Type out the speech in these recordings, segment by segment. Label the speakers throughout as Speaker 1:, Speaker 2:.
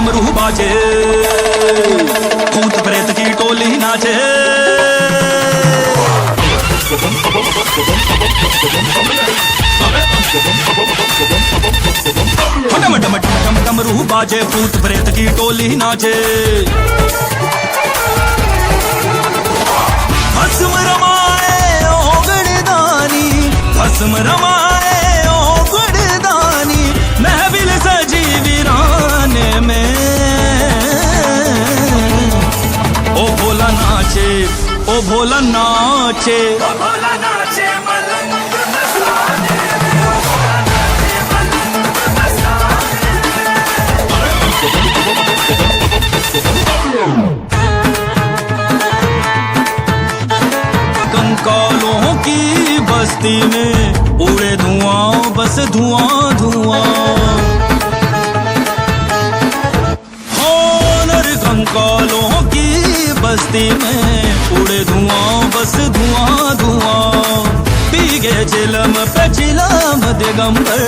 Speaker 1: डमरू बाजे, भूत प्रेत की टोली नाचे। डम डम डम डमरू बाजे, भूत प्रेत की टोली नाचे। भस्म रमाए ओगड़दानी, भस्म रमाए ओगड़दानी, महफिल सजी वीराने में। ओ भोला नाचे, ओ भोला नाचे,
Speaker 2: ओ भोला नाचे मलंग मस्ताने।
Speaker 1: कंकालों की बस्ती में उड़े धुआं, बस धुआं धुआं। हो नर कंकालों की बस्ती में उड़े धुआं, बस धुआं धुआं। पी गए चिलम पे चिलम दिगंबर,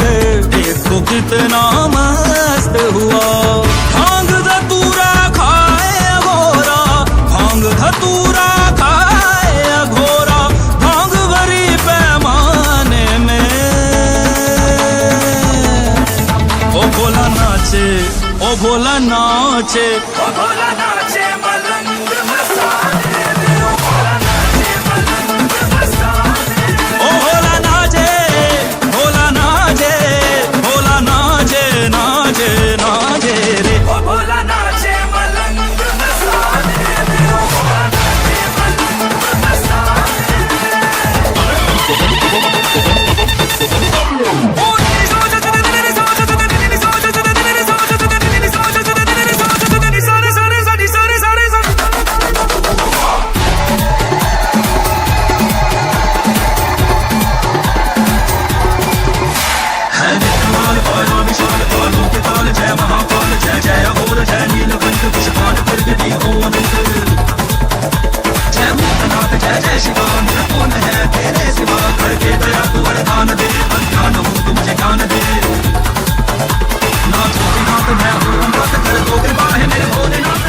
Speaker 1: देखो कितना मस्त हुआ। भांग धतूरा खाए घोरा, भांग धतूरा खाए घोरा, भांग भरी पैमाने में। ओ भोला नाचे, ओ भोला नाचे,
Speaker 2: ओ भोला नाचे मलंग मस्ताने। ओ भोला नाचे मलंग मस्ताने।
Speaker 1: ओ भोला नाचे, भोला नाचे, भोला नाचे, नाचे नाचे रे।
Speaker 2: ओ भोला नाचे मलंग मस्ताने। ओ भोला नाचे मलंग मस्ताने।
Speaker 1: जय महाकाल जय जय और जय नीलकंठ विषपान प्रगति हो अनंत। जय भूतनाथ जय जय शिवा, मेरा कौन है तेरे सिवा। करके दया तू वरदान दे, अज्ञान हो तुम मुझे ज्ञान दे। नाथ नाथ मैं हूँ नाथ, कर दो कृपा है मेरे भोलेनाथ।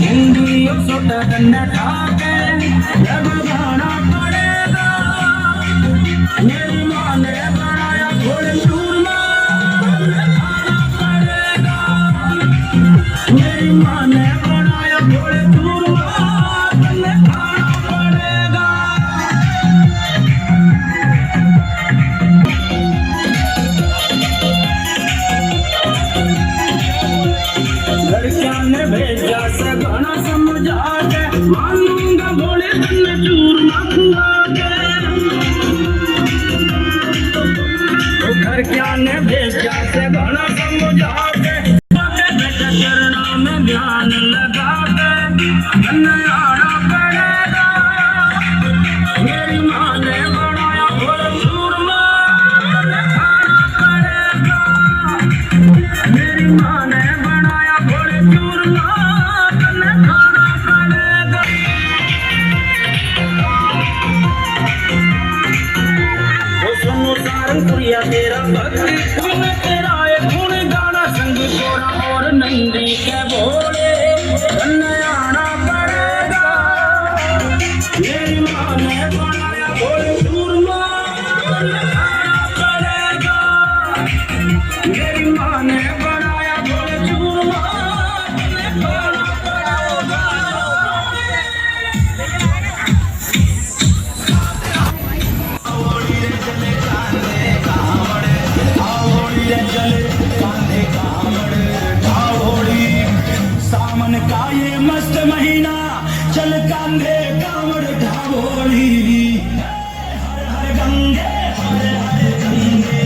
Speaker 2: हिंदी सोटा गन्ना खा के जब गाना
Speaker 3: गया तेरा भक्ति धुन तेरा ये गुण गाना संग कोरा और नंदी के बोले आना पड़ेगा। मेरी माँ ने बनाया बोले चूरमा आना पड़ेगा। मेरी माँ ने बनाया बोले चूरमा खाना पड़ेगा। सावन का ये मस्त महीना चल कांधे कांवड़ ढाबोली हर हर गंगे हर हर गंगे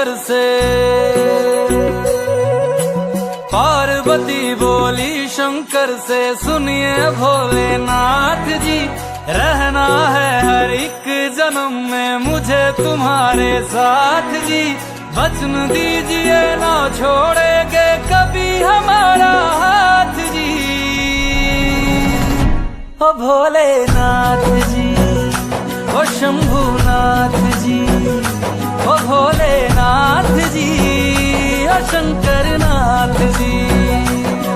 Speaker 4: शंकर से। पार्वती बोली शंकर से, सुनिए भोलेनाथ जी, रहना है हर एक जन्म में मुझे तुम्हारे साथ जी। वचन दीजिए ना छोड़ेंगे कभी हमारा हाथ जी। ओ भोलेनाथ जी, ओ शंभुनाथ जी, ओ भोलेनाथ जी, ओ शंकरनाथ जी,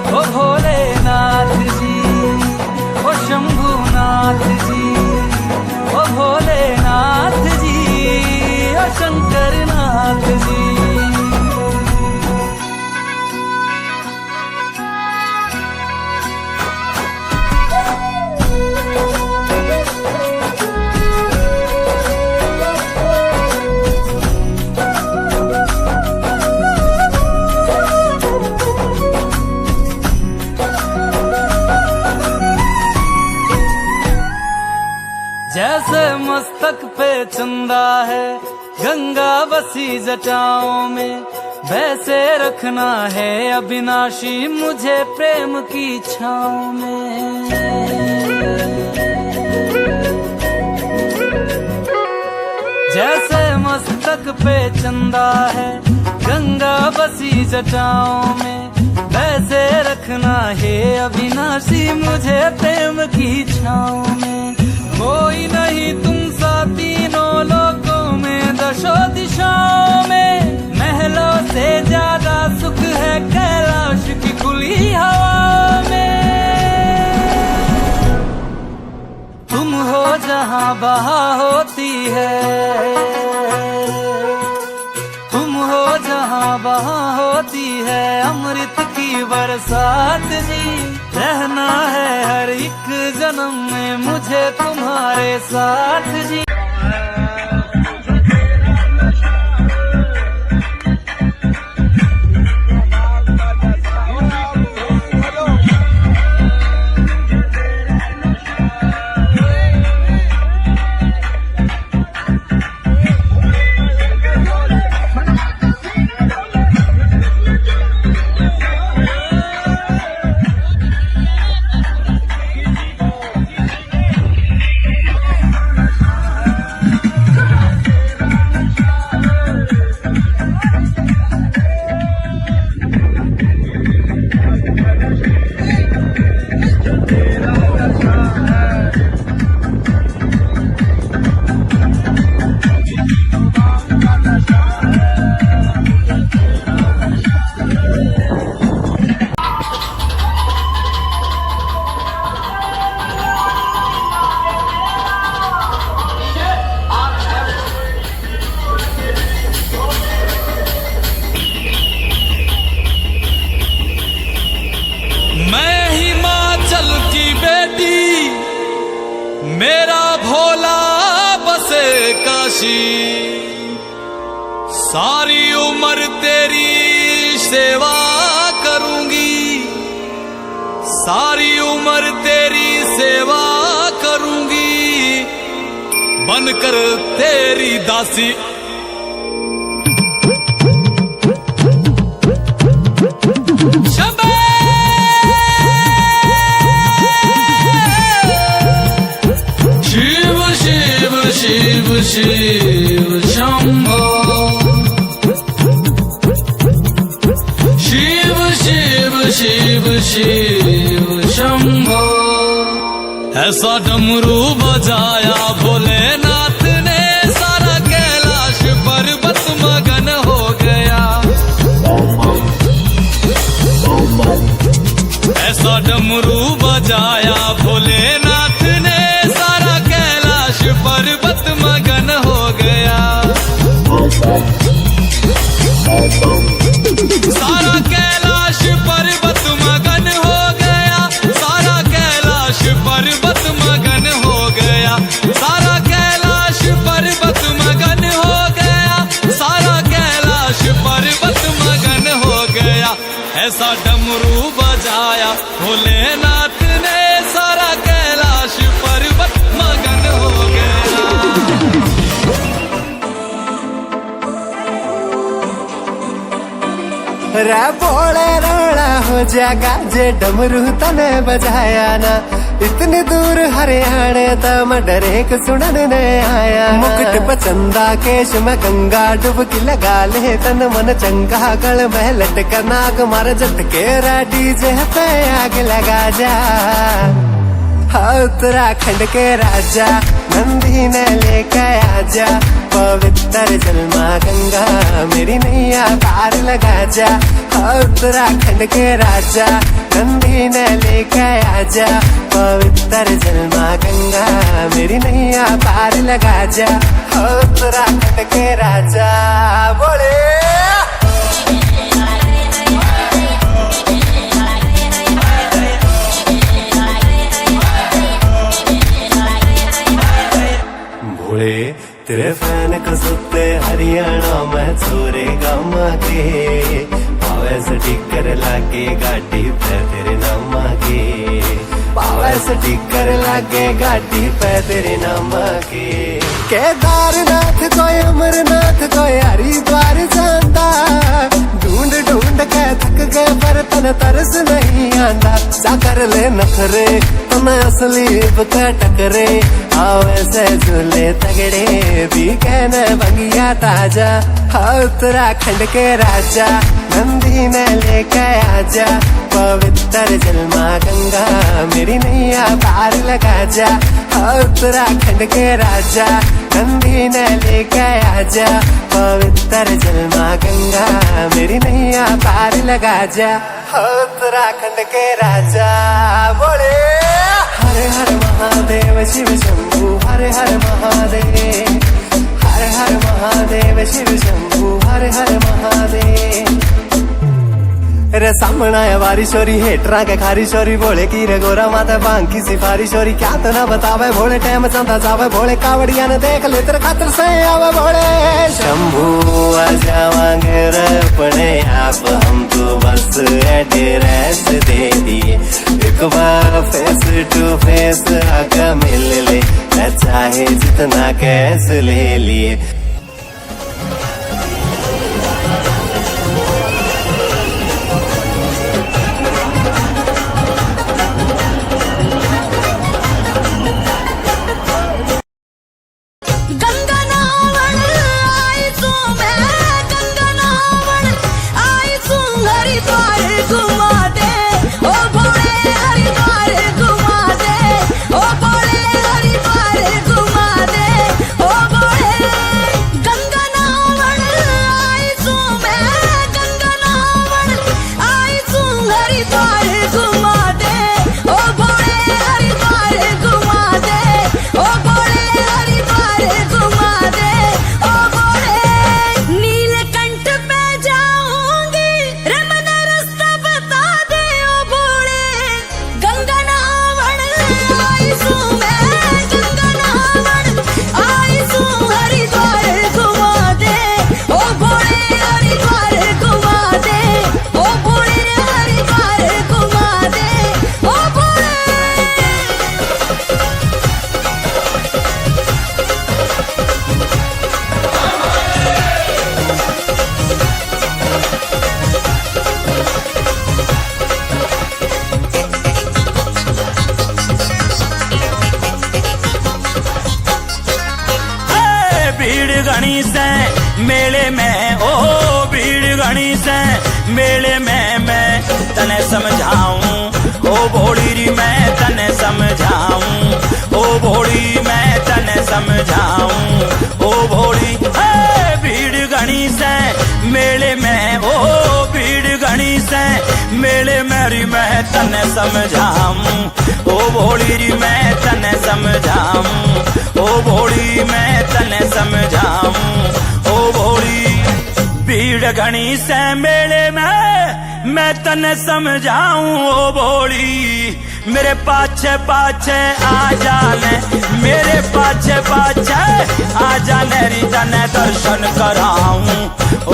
Speaker 4: ओ भोलेनाथ जी, ओ शंभुनाथ जी, ओ भोलेनाथ जी, ओ शंकरनाथ जी। जैसे मस्तक पे चंदा है गंगा बसी जटाओं में, वैसे रखना है अविनाशी मुझे प्रेम की छाँव में। जैसे मस्तक पे चंदा है गंगा बसी जटाओं में, वैसे रखना है अविनाशी मुझे प्रेम की छाँव में। कोई नहीं तुम सा तीनों लोकों में, दशों दिशाओं में, महलों से ज्यादा सुख है कैलाश की खुली हवा में। तुम हो जहाँ बहा होती है, तुम हो जहाँ बहा होती है अमृत की बरसात जी। रहना है हर एक जन्म में मुझे तुम्हारे साथ जी। मेरा भोला बसे काशी, सारी उम्र तेरी सेवा करूंगी, सारी उम्र तेरी सेवा करूंगी, बनकर तेरी दासी। शिव शिव शंभो, शिव शिव शिव शिव शंभो। ऐसा डमरू बजाया भोलेनाथ ने, सारा कैलाश पर्वत मगन हो गया। ऐसा डमरू बजाया भोलेनाथ ने, सारा कैलाश पर्वत मगन हो गया। सारा कैलाश पर्वत मगन हो गया, सारा कैलाश पर्वत मगन हो गया, सारा कैलाश पर्वत मगन हो गया, सारा कैलाश पर्वत मगन हो गया। ऐसा डमरू बजाया भोलेनाथ ने, सारा कैलाश पर्वत मगन हो गया।
Speaker 5: रे बोले रोड़ा हो जागा जे डमरू तने बजाया ना इतनी दूर हरियाणे तम डरे को सुनने आया मुकुट पचंदा केश में गंगा डुबकी लगा ले तन मन चंगा गल में लटका नाग मार झटके डीजे पे आग लगा जा उत्तराखंड के राजा नंदी ने लेके आजा पवित्र जलमा गंगा मेरी नैया पार लगा जा उत्तराखंड के राजा नंदी ने लेके आजा पवित्र जलमा गंगा मेरी नैया पार लगा जा उत्तराखंड के राजा बोले भोले तेरे फैन कसुते हरियाणा में छोरे गामा के पावे स्टिकर लागे गाड़ी पे तेरे नाम के पावे स्टिकर लागे गाड़ी पे तेरे नाम के केदारनाथ कोई अमरनाथ कोई हरिद्वार जाता ढूंढ ढूंढ के थक गए पर तन तरस नहीं आंदा साकर ले नखरे तन असली बता टकरे आवे से झूले तगड़े भी कहने बंगिया ताजा उत्तराखंड के राजा नंदी ने लेके आजा पवित्र जलमा गंगा मेरी नैया पार लगा जा उत्तराखंड के राजा नंदी ने लेके आजा पवित्र जलमा गंगा मेरी नैया पार लगा जा उत्तराखंड के राजा बोले हर हर महादेव शिव शंभु हर हर महादेव हर हर महादेव शिव शंभु हर हर महादेव रे सामना है वारी शोरी हेटरा के खारी शोरी बोले की रे गोरा माता बांग की सिफारी शोरी क्या तो ना बतावे भोले टाइम चंदा जावे भोले कावड़िया ने देख ले तेरे खातर से आवे भोले शंभू आ जावांगे रे अपने आप हम तो बस एड्रेस दे दिए एक बार फेस टू फेस आका मिल ले चाहे जितना कैस ले लिए
Speaker 3: घनी से मेले में ओ भीड़ घनी से मेले में मैं तने समझाऊं ओ भोली री मैं तने समझाऊं ओ भोली मैं तने समझाऊं ओ भोली भीड़ घनी से मेले में ओ भीड़ घनी से मेले मेरी मैं तने समझाऊं ओ भोली री मैं तने समझाऊं ओ भोली मैं तने समझाऊं ओ भोली भीड़ घनी से मेले में मैं तने समझाऊं ओ भोली मेरे पाछे पाछे आ जाने मेरे पाछे पाछे आ जाने री तने दर्शन कराऊं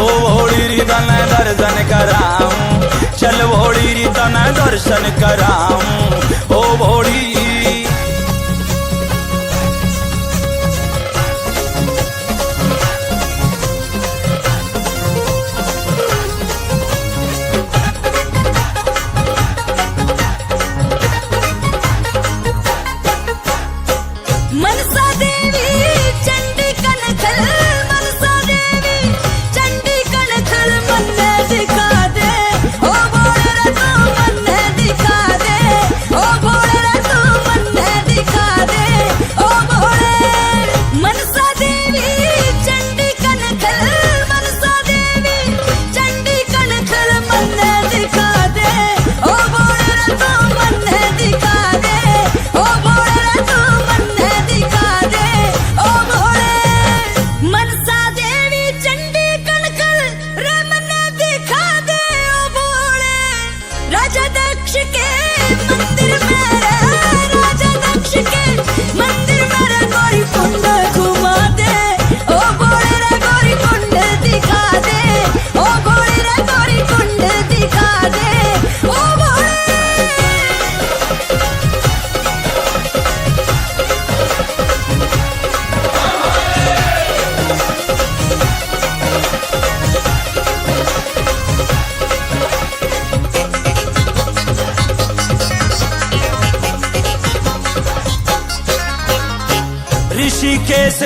Speaker 3: ओ भोली री तने दर्शन कराऊं चल भोली री तने दर्शन कराऊं ओ भोली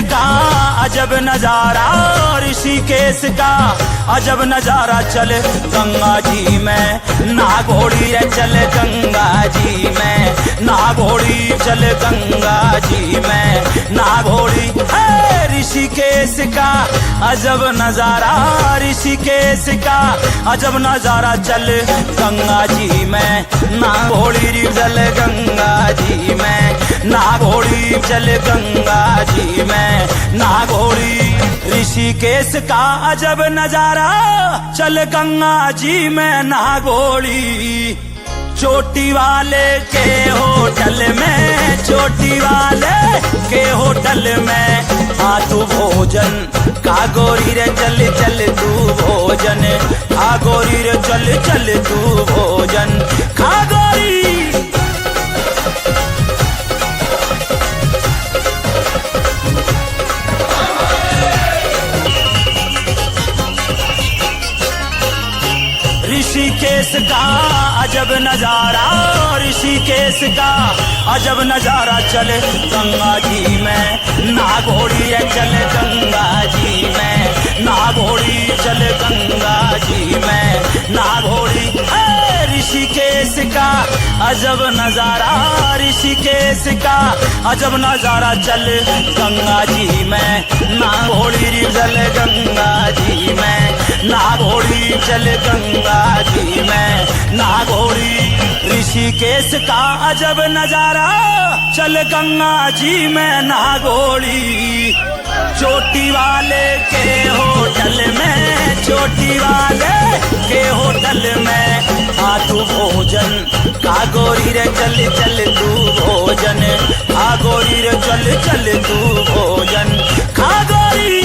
Speaker 3: का अजब नजारा, ऋषिकेश का अजब नजारा, चल गंगा जी में ना घोड़ी रे, चल गंगा जी में ना घोड़ी, चल गंगा जी में ना घोड़ी। ऋषिकेश का अजब नजारा, ऋषिकेश का अजब नजारा, चल गंगा जी में ना घोड़ी, चल गंगा जी में ना घोड़ी, चल गंगा जी में ना घोड़ी। ऋषिकेश का अजब नजारा, चल गंगा जी में ना घोड़ी। चोटी वाले के होटल में, चोटी वाले के होटल में आ तू भोजन का गोरी रे, चल चल तू भोजन खा गोरी रे, चल चल तू भोजन खा गोरी। ऋषिकेश का अजब नजारा, ऋषिकेश का अजब नजारा, चल गंगा जी में ना घोड़ी रे, चल गंगा जी में ना घोड़ी, चल गंगा जी में ना घोड़ी। ऋषिकेश का अजब नजारा, ऋषिकेश का अजब नजारा, चल गंगा जी में ना घोड़ी, चल गंगा जी में ना घोड़ी, चल गंगा जी में ना घोड़ी। ऋषिकेश का अजब नजारा, चल गंगा जी में ना घोड़ी। चोटी वाले के होटल में, चोटी वाले के होटल में आ तू भोजन खा गोरी रे, चल चल तू भोजन खा गोरी रे, चल चल तू भोजन खा गोरी।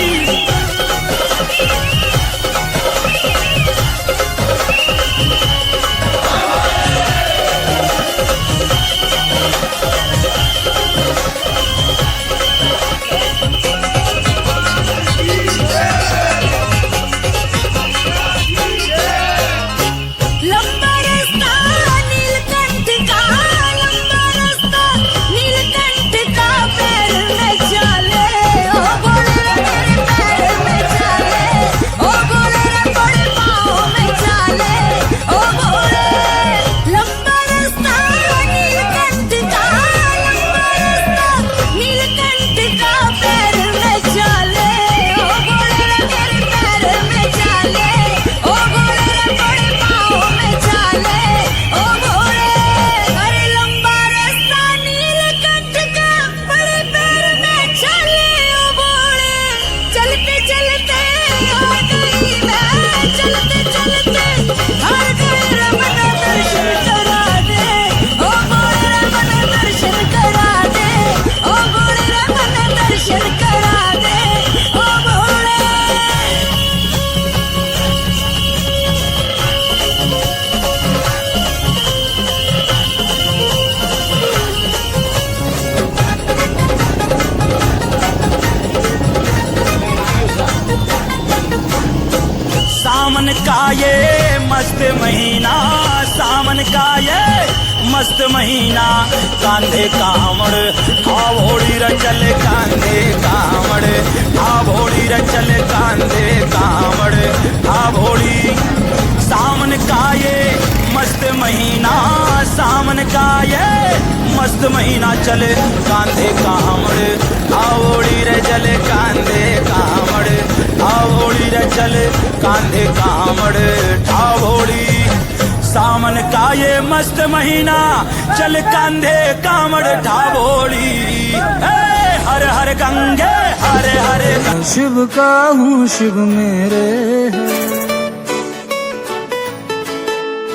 Speaker 3: सावन का ये मस्त महीना, सावन का ये मस्त महीना, कांधे कामड़ आवोड़ी रे, चल कांधे कामड़ आवोड़ी रे, चल कांधे कामड़ आवोड़ी। सावन का ये मस्त महीना, सावन का ये मस्त महीना, चल कांधे कामड़ आवोड़ी रे, चल कांधे कामड़ आवोड़ी रे, चल कांधे कामड़ ठावोड़ी। सावन का ये मस्त महीना, चल कांधे कामड़ ठावोड़ी। हर हर गंगे हरे हरे,
Speaker 4: शिव का हूँ शिव मेरे है,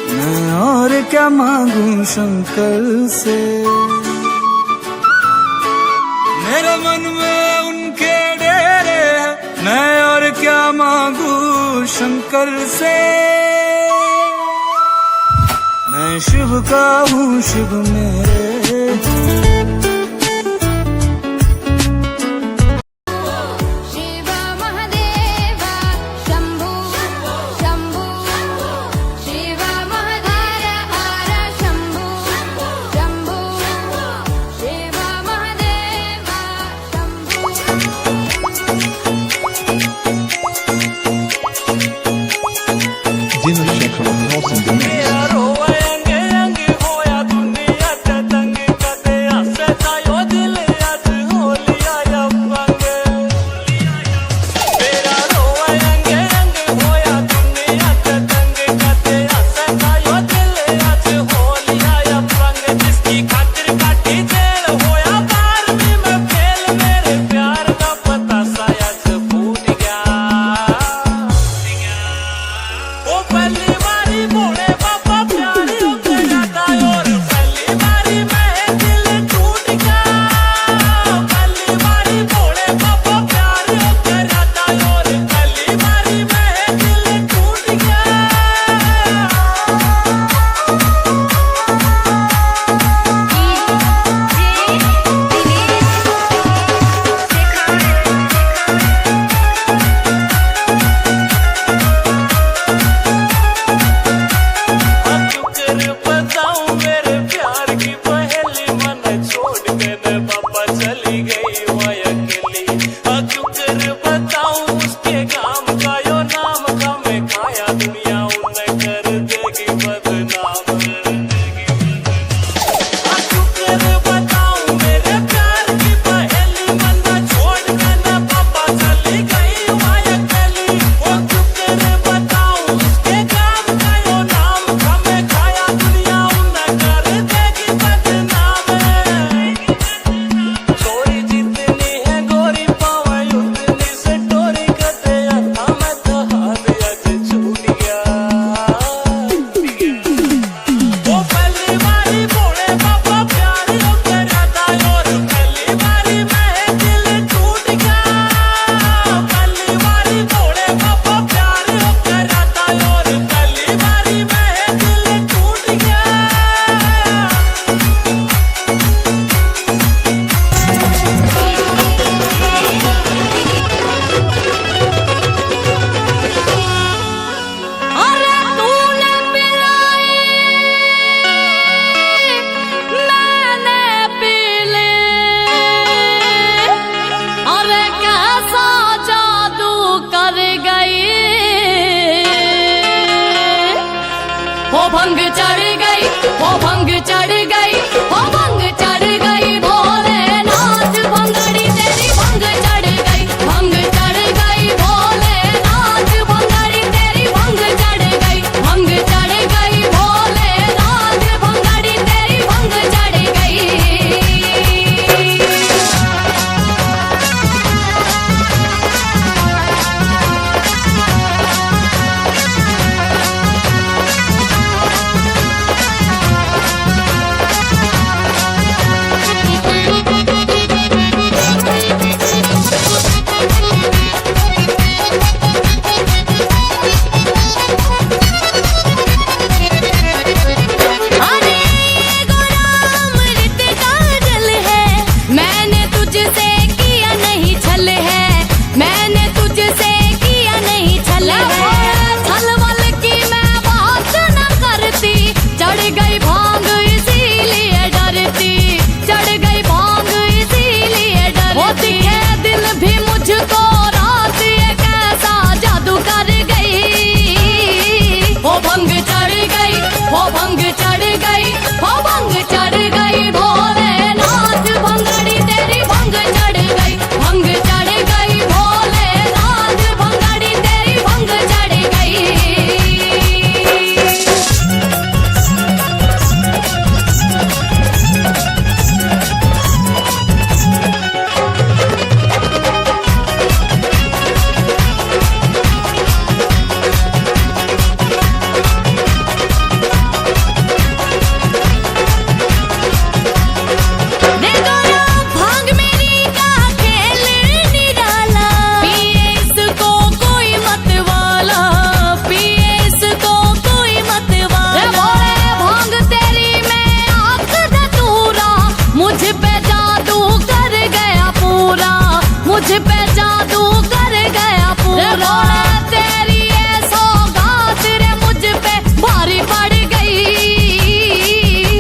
Speaker 4: मैं और क्या मांगू शंकर से। मेरे मन में उनके डेरे हैं, मैं और क्या मांगू शंकर से। मैं शिव का हूँ शिव मेरे,
Speaker 6: शिव महादेवा शंभू शंभू, शिव महाधार हार शंभू शंभू, शिव महादेवा शंभू। भंग चढ़ गई, वो भंग चढ़ गई, वो भंग चढ़ गई भोलेनाथ भंगड़ी तेरी भंग चढ़ गई, भंग चढ़ गई भोलेनाथ भंगड़ी तेरी भंग चढ़ गई, भंग चढ़ गई भोलेनाथ भंगड़ी तेरी भंग चढ़ गई। अरे गोरामृत का जल है, मैंने तुझसे किया नहीं छल है, मैंने तुझसे किया नहीं छल है, छलवल की मैं बात न करती, चढ़ गई भांग इसीलिए डरती, चढ़ गई भांग इसीलिए डरती, है दिल भी मुझको रात ये कैसा जादू कर गई, वो भंग चढ़ गई, वो भंग चढ़ गई, वो भंग चढ़ गई भोलेनाथ भंगड़ी तेरी भंग चढ़ गई, भंग चढ़ गई भोलेनाथ भंगड़ी तेरी भंग चढ़ गई। देखो ना भांग मेरी का खेल निराला, पिए इसको कोई मत वाला, पिए इसको कोई मत वाला, भोले भांग तेरी मैं आंख धतूरा, मुझ पे जादू कर गया पूरा, मुझ पे जादू कर गया पूरा, तेरी ये सौगात रे मुझ पे भारी पड़ गई,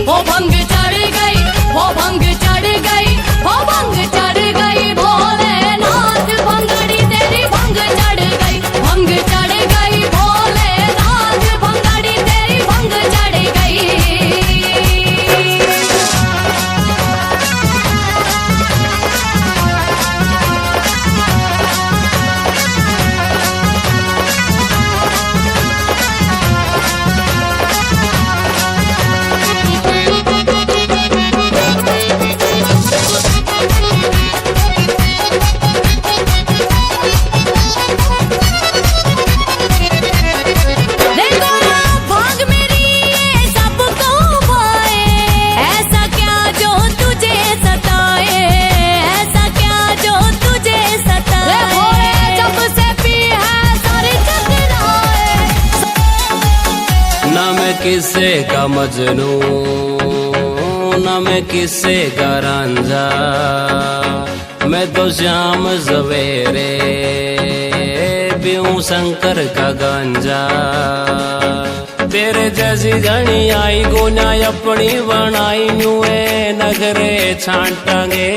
Speaker 6: वो भंग चढ़ गई, वो भंग चढ़ गई, वो भंग चढ़ गई भोलेनाथ भंगड़ी तेरी भंग चढ़ गई, भंग चढ़ गई भोलेनाथ भंगड़ी तेरी भंग चढ़ गई। देखो ना भांग मेरी ये सबको भाए, ऐसा क्या जो तुझे सताए, ऐसा क्या जो तुझे सताए, भोले जब से पी है सारे चकराए।
Speaker 7: ना मैं किसे का मजनू, ना मैं किसे का रांझा, मैं तो श्याम सवेरे पीऊं शंकर का गांजा, तेरे जैसी घनी आई गुना अपनी बनाई नुए नगरे छांटांगे,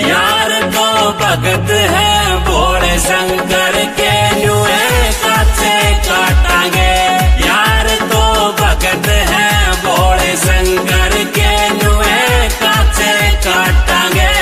Speaker 7: यार तो भगत है भोले शंकर के नुए काचे काटांगे, यार तो भगत है भोले शंकर के नुए काचे काटांगे।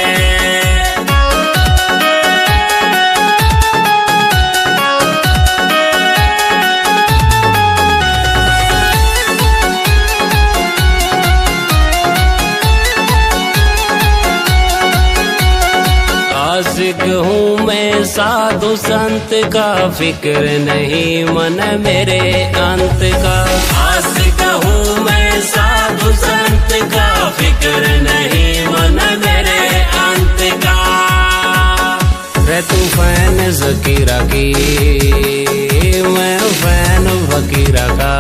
Speaker 7: आशिक हूँ मैं साधु संत का, फिक्र नहीं मन मेरे अंत का, आशिक हूँ मैं साधु संत का, फिक्र नहीं मन मेरे अंत का, रे तू फैन ज़कीरा की, मैं फैन फकीरा का,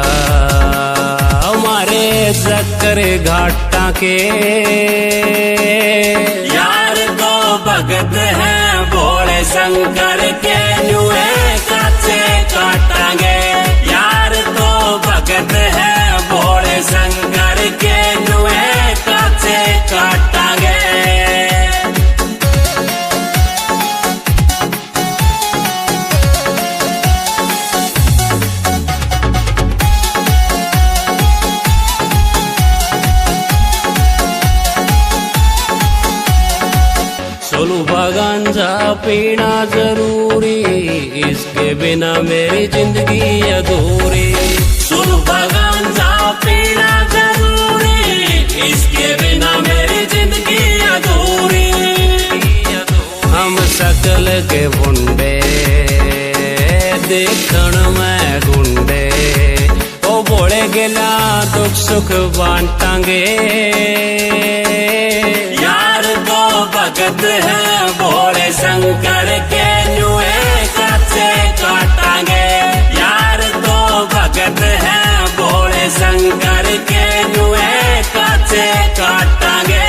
Speaker 7: हमारे चक्कर घाटा के, यार तो भगत है भोले शंकर के नुए काचे काटांगे, यार तो भगत है भोले शंकर के नुए काचे काटांगे। गांजा पीना जरूरी, इसके बिना मेरी जिंदगी अधूरी। सुल्फा गांजा पीना जरूरी, इसके बिना मेरी जिंदगी अधूरी। हम शकल के बुंडे देखण में गुंडे, ओ बोले गिला दुख सुख बांटांगे। यार दो भगत है भोले शंकर के, नुए कच्चे काटांगे। यार दो भगत है भोले शंकर के, नुए कच्चे काटांगे।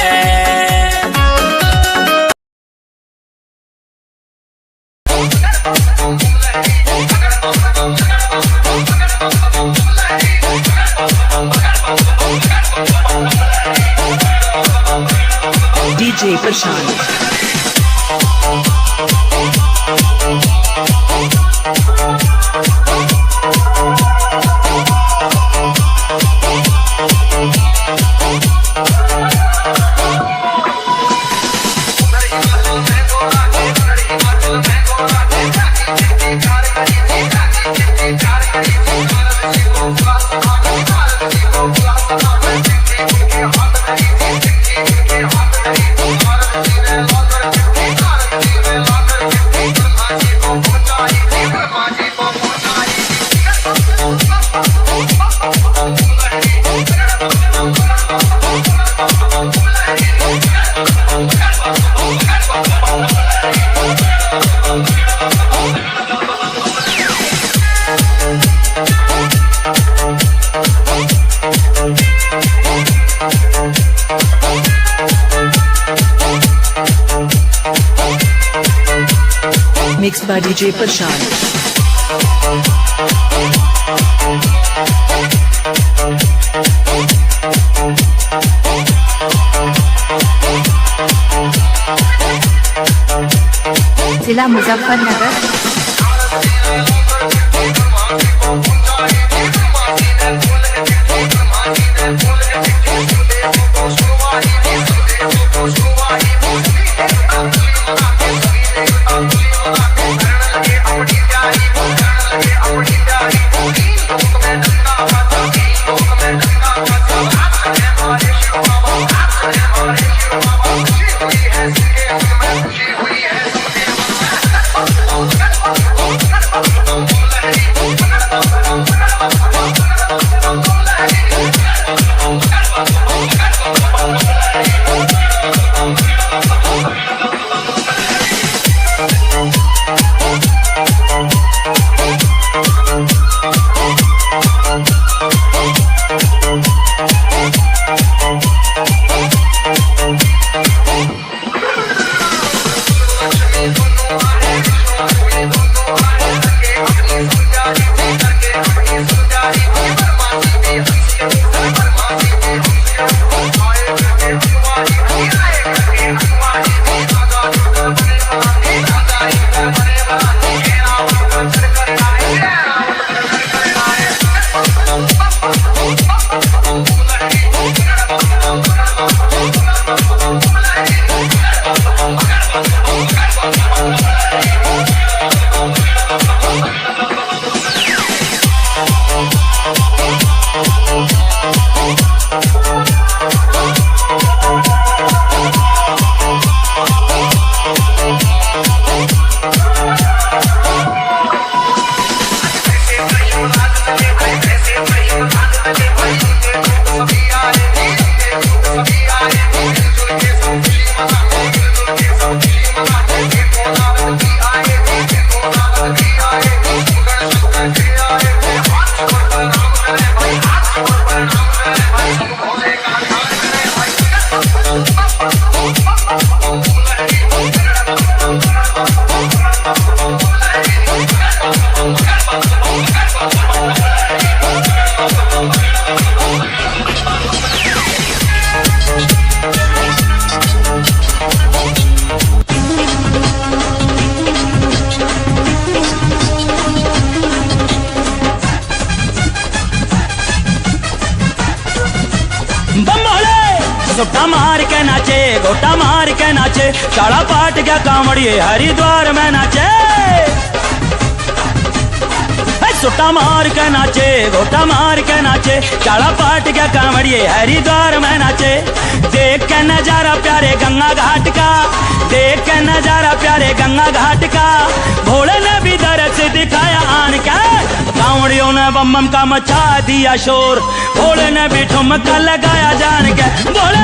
Speaker 8: DJ Prashant. Mixed by DJ Prashant.
Speaker 9: जिला मुजफ्फरनगर।
Speaker 2: She
Speaker 3: सुट्टा मार के नाचे, गोटा मार के नाचे, काला पाट गया कांवड़िए हरिद्वार में नाचे। सुट्टा मार के नाचे, गोटा मार के नाचे, काला पाट गया कांवड़िए हरिद्वार में नाचे। देख के नजारा प्यारे गंगा घाट का, देख के नजारा प्यारे गंगा घाट का, भोले ने भी दरस दिखाया आन के। कांवड़ियों ने बम बम का मचा दिया शोर, भोले ने भी ठुमका लगाया जान के। भोले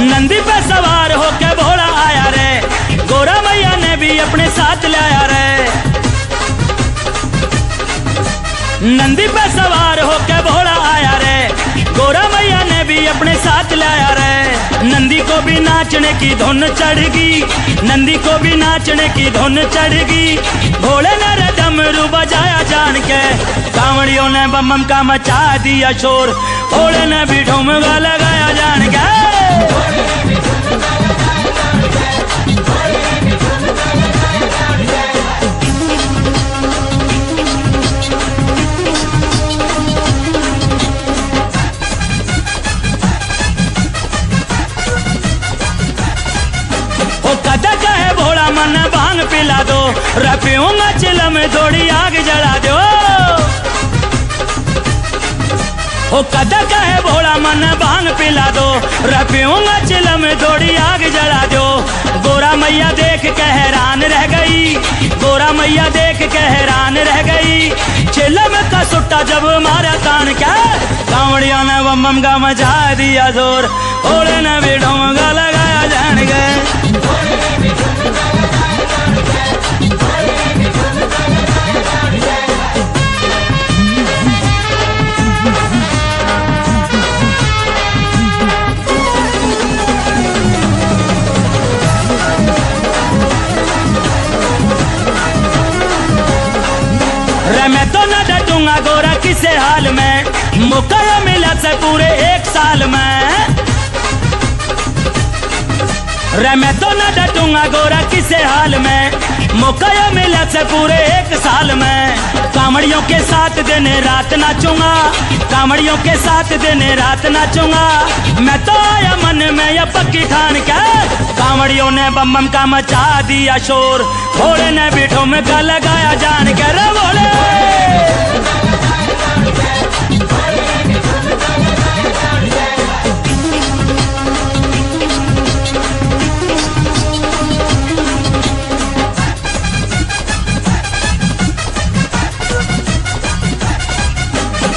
Speaker 3: नंदी पे सवार होके भोला आया रे, गोरा मैया ने भी अपने साथ लाया रे। नंदी पे सवार होके भोला आया रे, गोरा मैया ने भी अपने साथ लाया रे। नंदी को भी नाचने की धुन चढ़गी, नंदी को भी नाचने की धुन चढ़गी, भोले ने रे डमरू बजाया जान के। कांवड़ियों ने बम बम का मचा दिया शोर, भोले ने भी ठुमका लगाया जान के। कदा कहे भोला मन भांग पिला दो, रपियूंगा चिलम थोड़ी आग जला दो। ओ कदा कहे भोला मन भांग पिला दो, रपियूंगा चिलम थोड़ी आग जला दो। गोरा मैया देख के हैरान रह गई, गोरा मैया देख के हैरान रह गई, चिलम का सुट्टा जब मारा तान क्या। कांवड़िया ने बम बम का मचा दिया जोर, भोले ने भी ठुमका लगाया जान गए। मैं तो न डटूंगा गोरा किसे हाल में, मौका मिला से पूरे 1 साल में। रे मैं तो न डटूंगा गोरा किसे हाल में, मौका मिला से पूरे 1 साल में। कांवड़ियों के साथ दिन रात नाचूंगा, कांवड़ियों के साथ दिन रात नाचूंगा, मैं तो आया मन में ये पक्की ठान के। कांवड़ियों ने बम बम का मचा दिया शोर, भोले ने भी ठुमका लगाया जान के। रे भोले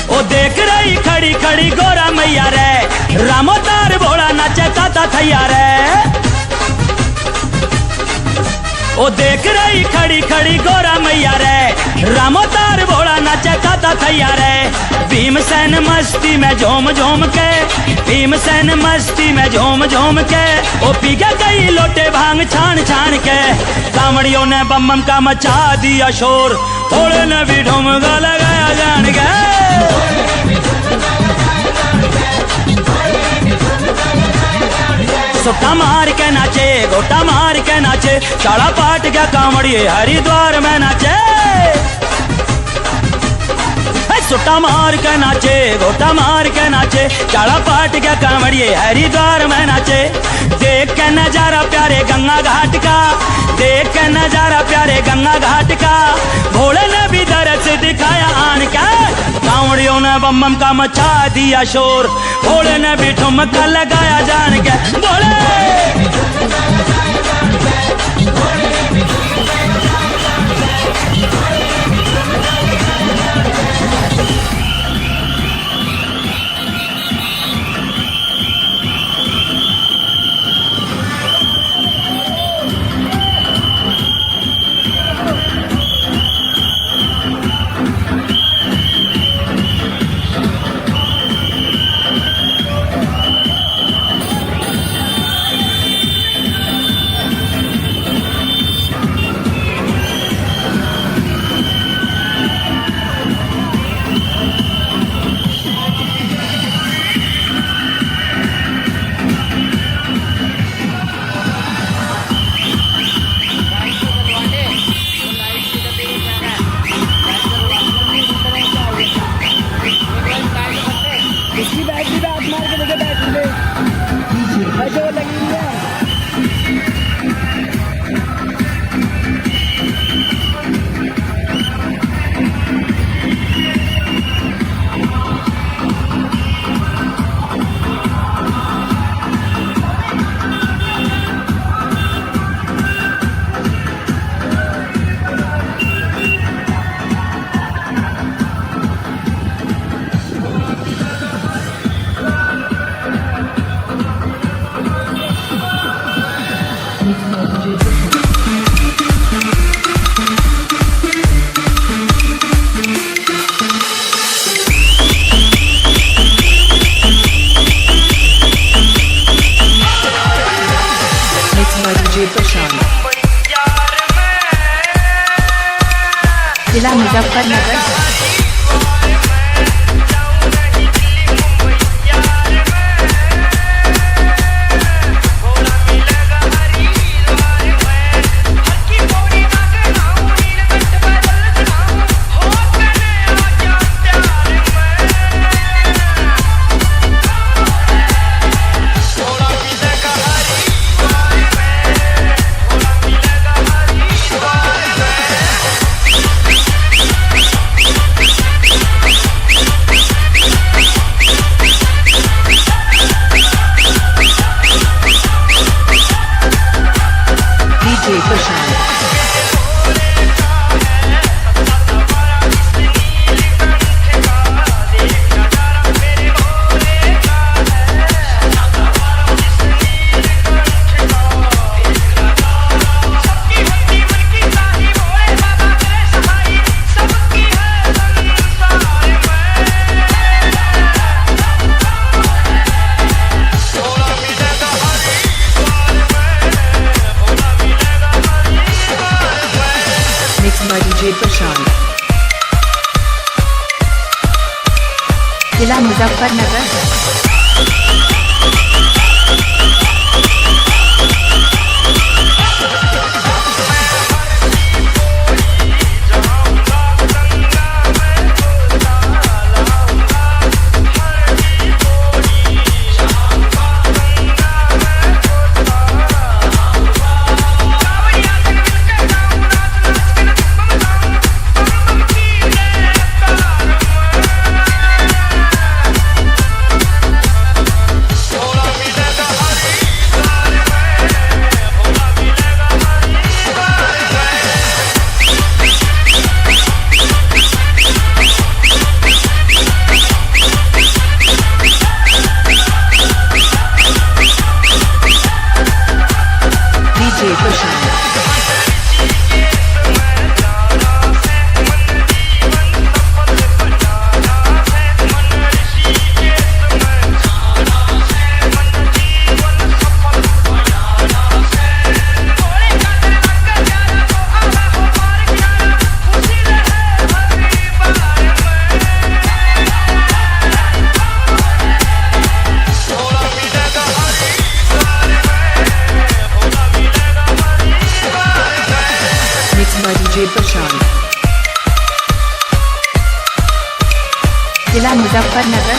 Speaker 3: ओ देख रही खड़ी खड़ी गोरा मैया रे, रामो तार भोला नाचे ताता थैया रे। ओ देख रही खड़ी खड़ी गोरा मैया रे, रामो तार भोला नाचे ताता थैया रे। भीमसेन मस्ती में झूम झूम के, भीमसेन मस्ती में झूम झूम के, ओ पी गया कई लोटे भांग छान छान के। कांवड़ियों ने बम बम का मचा दिया शोर, भोले ने भी ठुमका लगाया जान के। सुट्टा मार के नाचे, गोटा मार के नाचे, काला पाट गया कांवड़िए हरिद्वार में नाचे। सुट्टा मार के नाचे, गोटा मार के नाचे, काला पाट गया कांवड़िए हरिद्वार में नाचे। देख के नजारा प्यारे गंगा घाट का, देख के नजारा प्यारे गंगा घाट का, भोले ने भी दरस दिखाया आन के। कांवड़ियों ने बम बम का मचा दिया शोर, भोले ने भी ठुमका लगाया जान के। भोले
Speaker 8: DJ Prashant.
Speaker 9: जिला Muzaffarnagar.
Speaker 8: DJ Prashant. Mixed by DJ Prashant.
Speaker 9: जिला Muzaffarnagar.
Speaker 8: DJ Prashant. Mixed by DJ Prashant.
Speaker 9: जिला मुजफ्फरनगर।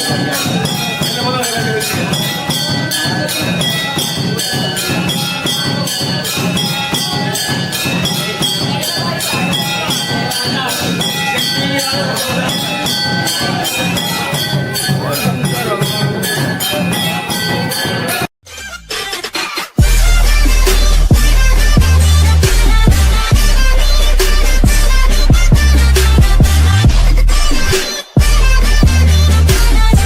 Speaker 2: Thank you.